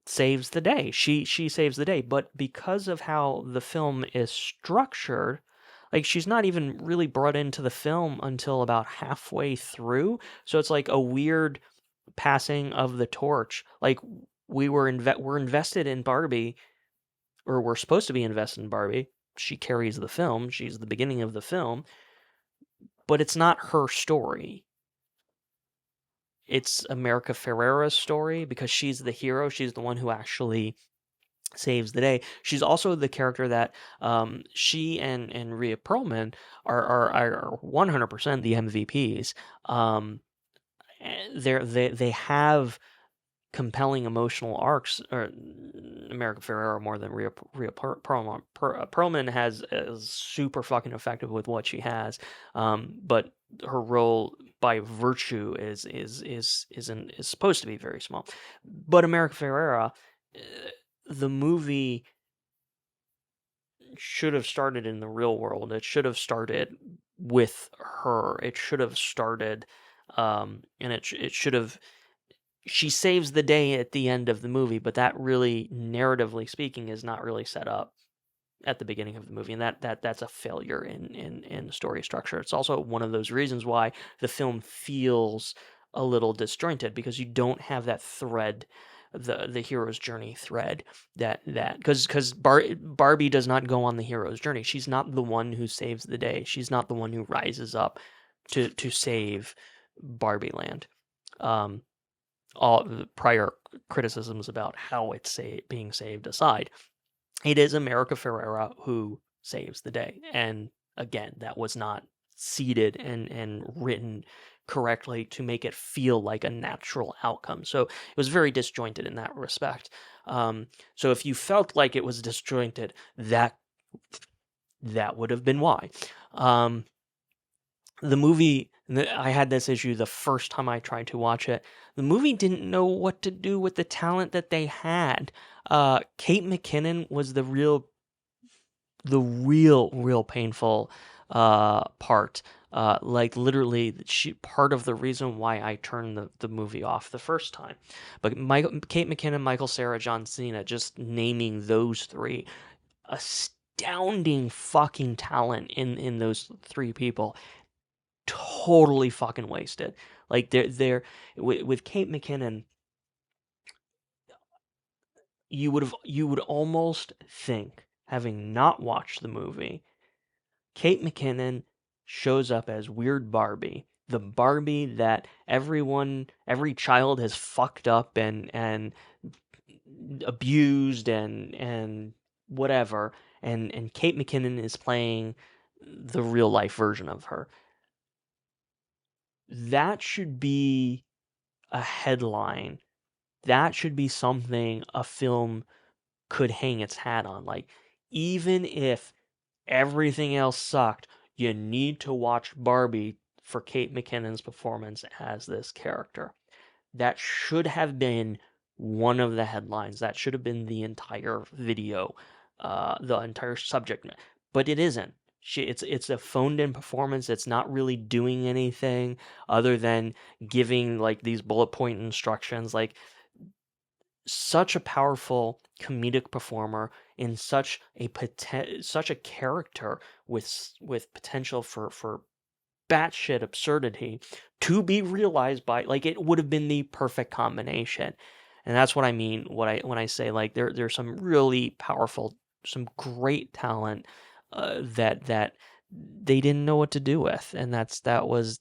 A: saves the day. She saves the day, but because of how the film is structured, like she's not even really brought into the film until about halfway through. So it's like a weird passing of the torch. Like we're invested in Barbie, or we're supposed to be invested in Barbie. She carries the film. She's the beginning of the film, but it's not her story. It's America Ferrera's story because she's the hero. She's the one who actually saves the day. She's also the character that she and Rhea Perlman are 100% the MVPs. They have compelling emotional arcs. Or America Ferrera more than Perlman. Perlman has is super fucking effective with what she has, but her role by virtue is supposed to be very small. But America Ferrera, the movie should have started in the real world. It should have started with her. It should have started, and it should have. She saves the day at the end of the movie, but that really, narratively speaking, is not really set up at the beginning of the movie, and that's a failure in story structure. It's also one of those reasons why the film feels a little disjointed because you don't have that thread, the hero's journey thread that because Barbie does not go on the hero's journey. She's not the one who saves the day. She's not the one who rises up to save Barbie Land. Um, all the prior criticisms about how it's being saved aside, it is America Ferrera who saves the day. And again, that was not seeded and written correctly to make it feel like a natural outcome. So it was very disjointed in that respect. So if you felt like it was disjointed, that would have been why. Um, the movie, I had this issue the first time I tried to watch it. The movie didn't know what to do with the talent that they had. Kate McKinnon was the real painful part. Like literally, she part of the reason why I turned the movie off the first time. But Kate McKinnon, Michael Cera, John Cena, just naming those three, astounding fucking talent in those three people. Totally fucking wasted. Like they're with Kate McKinnon, you would almost think, having not watched the movie, Kate McKinnon shows up as Weird Barbie, the Barbie that every child has fucked up and abused and whatever, and Kate McKinnon is playing the real life version of her. That should be a headline. That should be something a film could hang its hat on. Like, even if everything else sucked, you need to watch Barbie for Kate McKinnon's performance as this character. That should have been one of the headlines. That should have been the entire video, the entire subject. But it isn't. It's a phoned in performance. It's not really doing anything other than giving like these bullet point instructions. Like, such a powerful comedic performer in such a character with potential for batshit absurdity to be realized by, like, it would have been the perfect combination. And that's what I mean when I say like there's some really powerful, some great talent that they didn't know what to do with, and that was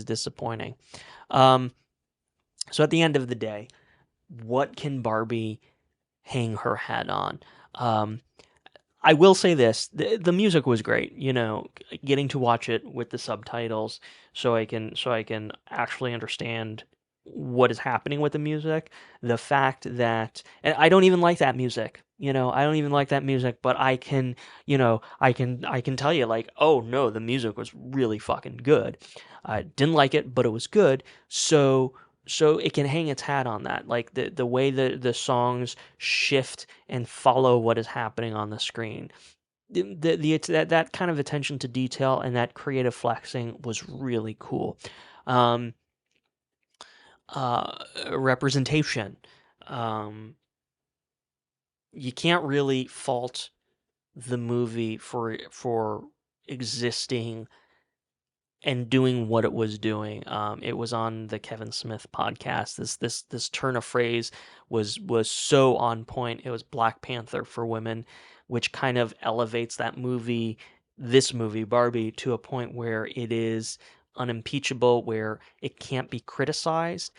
A: disappointing. Um, so at the end of the day, what can Barbie hang her hat on? Um, I will say this: the music was great. Getting to watch it with the subtitles, so I can actually understand what is happening with the music. The fact that, and I don't even like that music. I don't even like that music, but I can tell you, like, oh no, the music was really fucking good. I didn't like it, but it was good. So it can hang its hat on that, like the way the songs shift and follow what is happening on the screen. That kind of attention to detail and that creative flexing was really cool. Um, representation. Um, you can't really fault the movie for existing and doing what it was doing. It was on the Kevin Smith podcast. This turn of phrase was so on point. It was Black Panther for women, which kind of elevates that movie, this movie Barbie, to a point where it is unimpeachable, where it can't be criticized.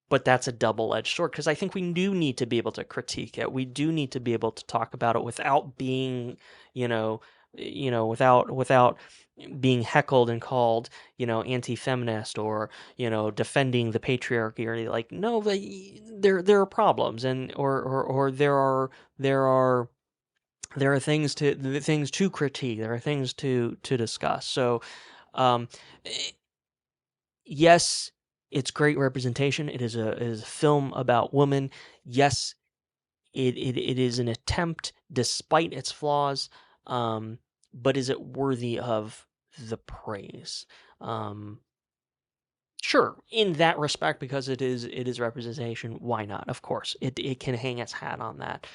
A: But that's a double-edged sword because I think we do need to be able to critique it. We do need to be able to talk about it without being, you know, without being heckled and called, anti-feminist or, defending the patriarchy or like, no, but there are problems and or there are things to critique. There are things to discuss. So, um, yes, it's great representation. It is a film about women. Yes, it is an attempt, despite its flaws. Um, but is it worthy of the praise? Um, sure, in that respect, because it is representation. Why not? Of course, it can hang its hat on that.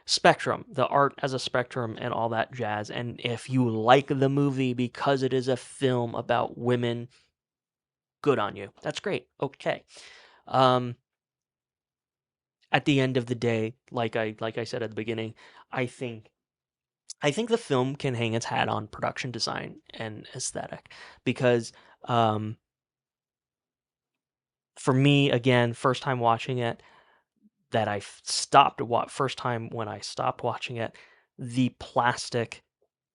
A: Spectrum, the art as a spectrum, and all that jazz. And if you like the movie because it is a film about women, good on you. That's great. Okay. Um, at the end of the day, like I said at the beginning, I think I think the film can hang its hat on production design and aesthetic because um, for me, again, first time watching it, that I stopped what first time when I stopped watching it, the plastic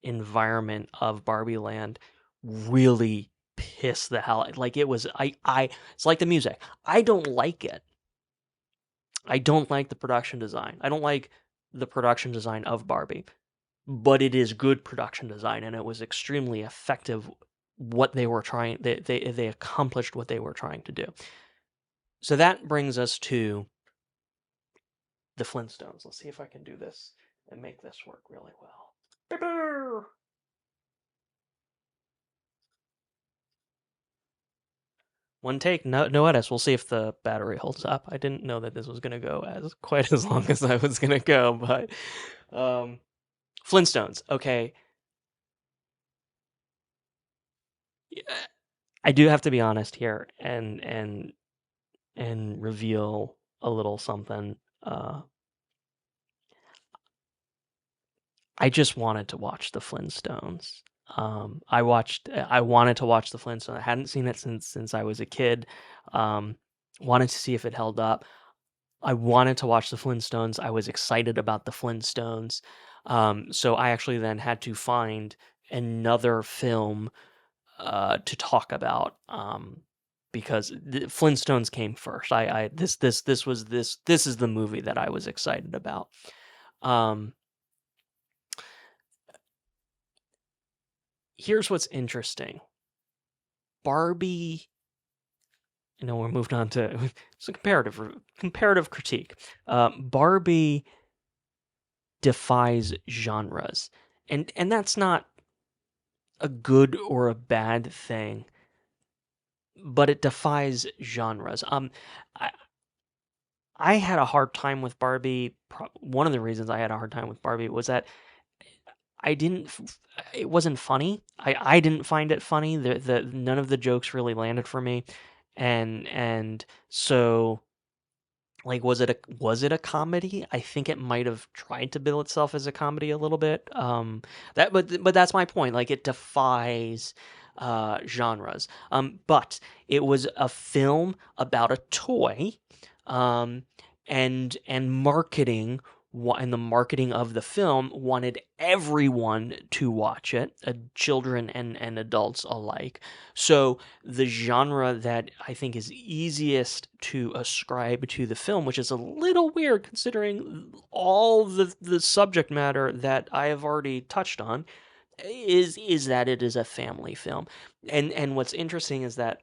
A: environment of Barbie Land really pissed the hell like it was I it's like the music. I don't like it. I don't like the production design. I don't like the production design of Barbie, but it is good production design, and it was extremely effective. What they were trying, they accomplished what they were trying to do. So that brings us to the Flintstones. Let's see if I can do this and make this work really well. One take, no edits. We'll see if the battery holds up. I didn't know that this was gonna go as quite as long as I was gonna go, but um, Flintstones. Okay, I do have to be honest here and reveal a little something. I just wanted to watch the Flintstones. I wanted to watch the Flintstones. I hadn't seen it since I was a kid. Um, wanted to see if it held up. I wanted to watch the Flintstones. I was excited about the Flintstones. So I actually then had to find another film to talk about because the Flintstones came first. I this is the movie that I was excited about. Um, Here's what's interesting. Barbie, we're moved on to it's a comparative critique. Barbie defies genres, and that's not a good or a bad thing, but it defies genres. I, I had a hard time with Barbie. One of the reasons I had a hard time with Barbie was that I didn't. It wasn't funny. I didn't find it funny. The none of the jokes really landed for me, and so like was it a comedy? I think it might have tried to bill itself as a comedy a little bit. But that's my point. Like it defies genres. But it was a film about a toy, um, and marketing and the marketing of the film wanted everyone to watch it, children and adults alike. So the genre that I think is easiest to ascribe to the film, which is a little weird considering all the subject matter that I have already touched on, is that it is a family film. And what's interesting is that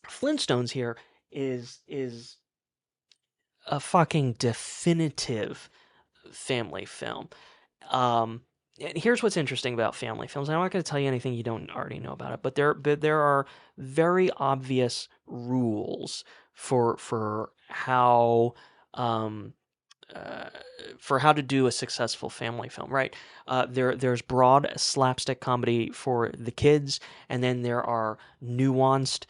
A: Flintstones here is a fucking definitive family film. Um, and here's what's interesting about family films. I'm not going to tell you anything you don't already know about it, but there are very obvious rules for how um, uh, for how to do a successful family film, right? There's broad slapstick comedy for the kids, and then there are nuanced,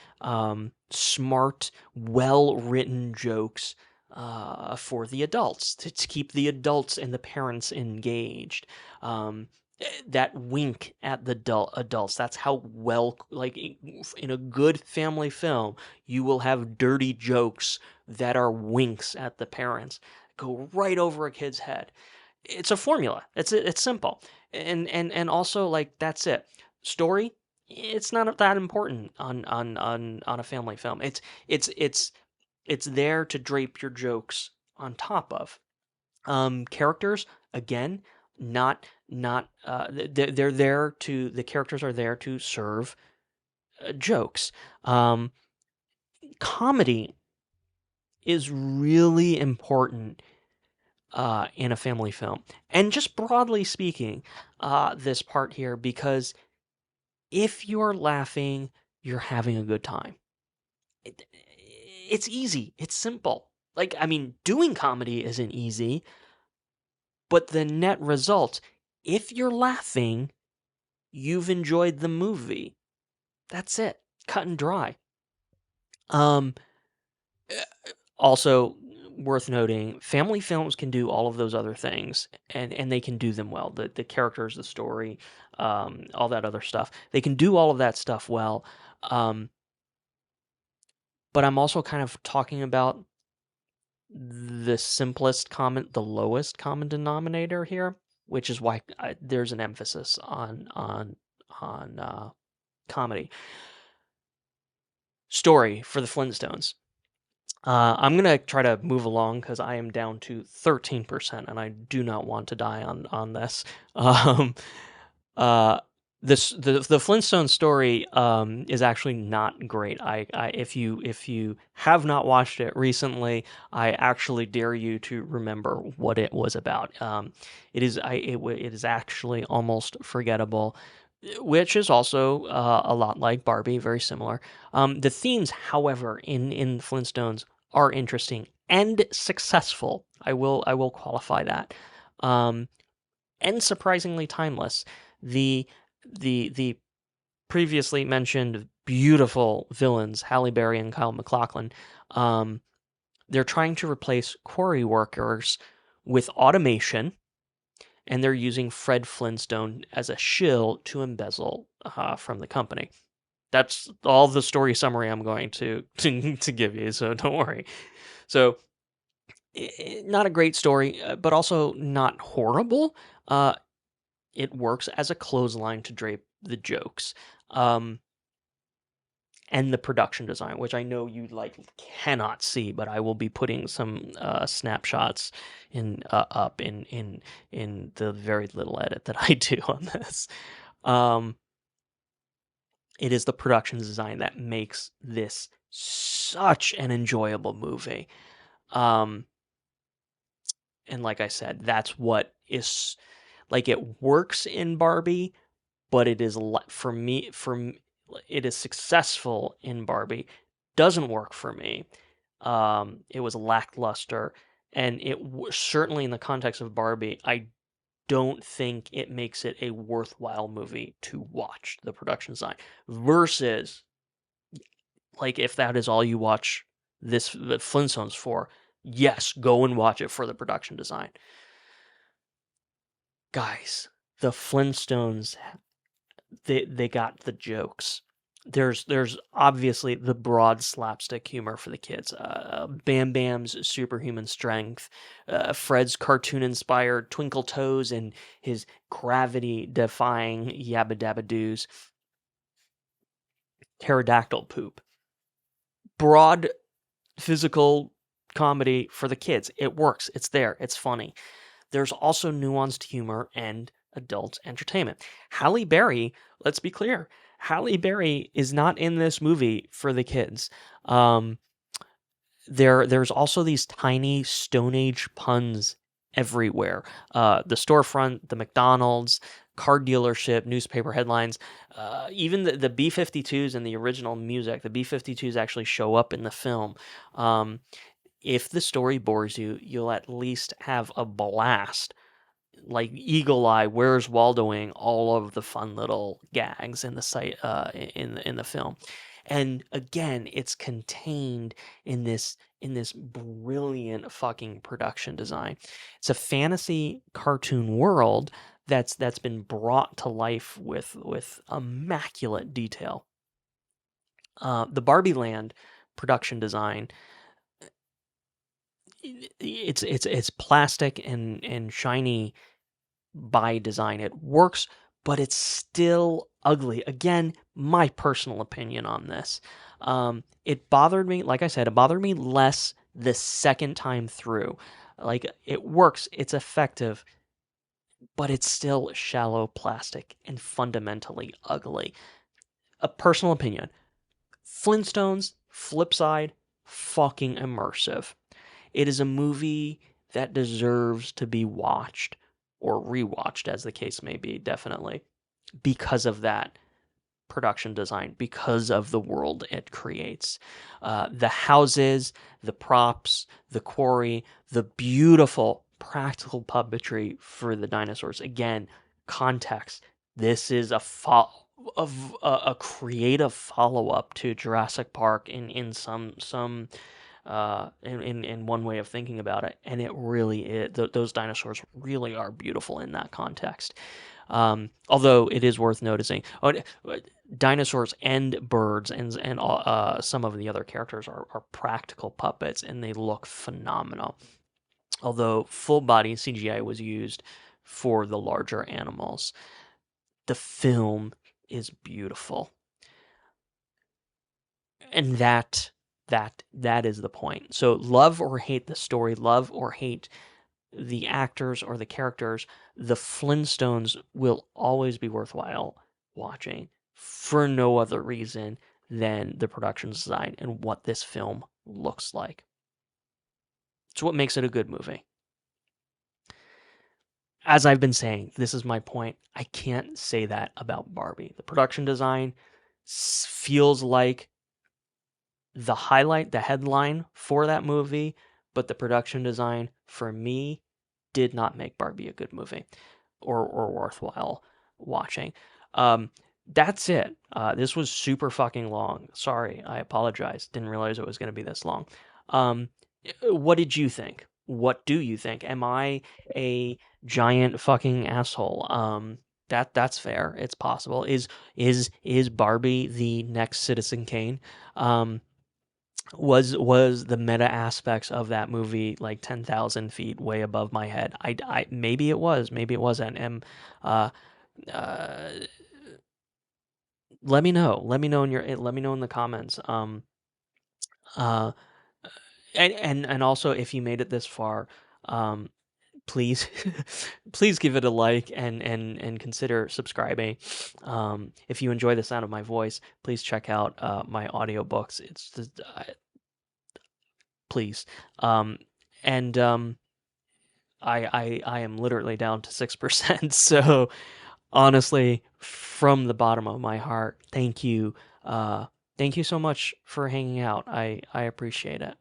A: smart, well-written jokes for the adults to keep the adults and the parents engaged. That wink at the adults. That's how well, like in a good family film, you will have dirty jokes that are winks at the parents go right over a kid's head. It's a formula. It's simple, and also like that's it. Story, it's not that important on a family film. It's there to drape your jokes on top of. Characters, again, they're there to the characters are there to serve jokes. Comedy is really important in a family film. And just broadly speaking, this part here, because if you're laughing, you're having a good time. It's easy, it's simple. Like, I mean, doing comedy isn't easy, but the net result, if you're laughing, you've enjoyed the movie. That's it, cut and dry. Um, Also, worth noting, family films can do all of those other things, and they can do them well. The characters, the story, all that other stuff. They can do all of that stuff well. Um, but I'm also kind of talking about the lowest common denominator here, which is why there's an emphasis on comedy. Story for the Flintstones. I'm gonna try to move along because I am down to 13%, and I do not want to die on this. Um, uh, the Flintstone story is actually not great. I if you have not watched it recently, I actually dare you to remember what it was about. It is actually almost forgettable, which is also a lot like Barbie, very similar. The themes, however, in Flintstones are interesting and successful. I will qualify that, and surprisingly timeless. The the previously mentioned beautiful villains, Halle Berry and Kyle MacLachlan, they're trying to replace quarry workers with automation, and they're using Fred Flintstone as a shill to embezzle from the company. That's all the story summary I'm going to give you, so don't worry. So, not a great story, but also not horrible. It works as a clothesline to drape the jokes. Um, and the production design, which I know you cannot see, but I will be putting some snapshots up in the very little edit that I do on this. Um, it is the production design that makes this such an enjoyable movie. Um, and like I said, that's what is like it works in Barbie, but it is it is successful in Barbie. Doesn't work for me. It was lackluster, and certainly in the context of Barbie, I don't think it makes it a worthwhile movie to watch. The production design versus like if that is all you watch the Flintstones for, yes, go and watch it for the production design. Guys, the Flintstones, they got the jokes. There's obviously the broad slapstick humor for the kids. Bam Bam's superhuman strength, Fred's cartoon-inspired twinkle toes and his gravity-defying yabba dabba doos, pterodactyl poop. Broad physical comedy for the kids. It works. It's there. It's funny. There's also nuanced humor and adult entertainment. Halle Berry, let's be clear, Halle Berry is not in this movie for the kids. There's also these tiny Stone Age puns everywhere. The storefront, the McDonald's, car dealership, newspaper headlines, even the B-52s and the original music. The B-52s actually show up in the film. If the story bores you, you'll at least have a blast, like eagle eye, where's Waldoing all of the fun little gags in the site in the film. And again, it's contained in this brilliant fucking production design. It's a fantasy cartoon world that's been brought to life with immaculate detail. The Barbie Land production design, it's plastic and shiny by design. It works, but it's still ugly. Again, my personal opinion on this. It bothered me, like I said, it bothered me less the second time through. Like, it works, it's effective, but it's still shallow plastic and fundamentally ugly. A personal opinion. Flintstones, flip side, fucking immersive. It is a movie that deserves to be watched or rewatched, as the case may be, definitely, because of that production design, because of the world it creates. The houses, the props, the quarry, the beautiful practical puppetry for the dinosaurs. Again, context. This is a creative follow up to Jurassic Park in some in one way of thinking about it, and it really is. Those dinosaurs really are beautiful in that context. Although it is worth noticing, dinosaurs and birds and some of the other characters are practical puppets, and they look phenomenal. Although full body CGI was used for the larger animals, the film is beautiful, and that is the point. So love or hate the story, love or hate the actors or the characters, the Flintstones will always be worthwhile watching for no other reason than the production design and what this film looks like. It's what makes it a good movie. As I've been saying, this is my point. I can't say that about Barbie. The production design feels like the highlight, the headline for that movie, but the production design for me did not make Barbie a good movie or worthwhile watching. That's it. This was super fucking long. Sorry, I apologize. Didn't realize it was going to be this long. What did you think? What do you think? Am I a giant fucking asshole? That's fair. It's possible. Is Barbie the next Citizen Kane? Was the meta aspects of that movie like 10,000 feet way above my head? I maybe it was, maybe it wasn't. And uh, uh, let me know. Let me know in the comments. Uh, and also if you made it this far, um, please please give it a like and consider subscribing. If you enjoy the sound of my voice, please check out my audiobooks. It's just, please. Um, and I am literally down to 6%. So honestly, from the bottom of my heart, thank you. Thank you so much for hanging out. I appreciate it.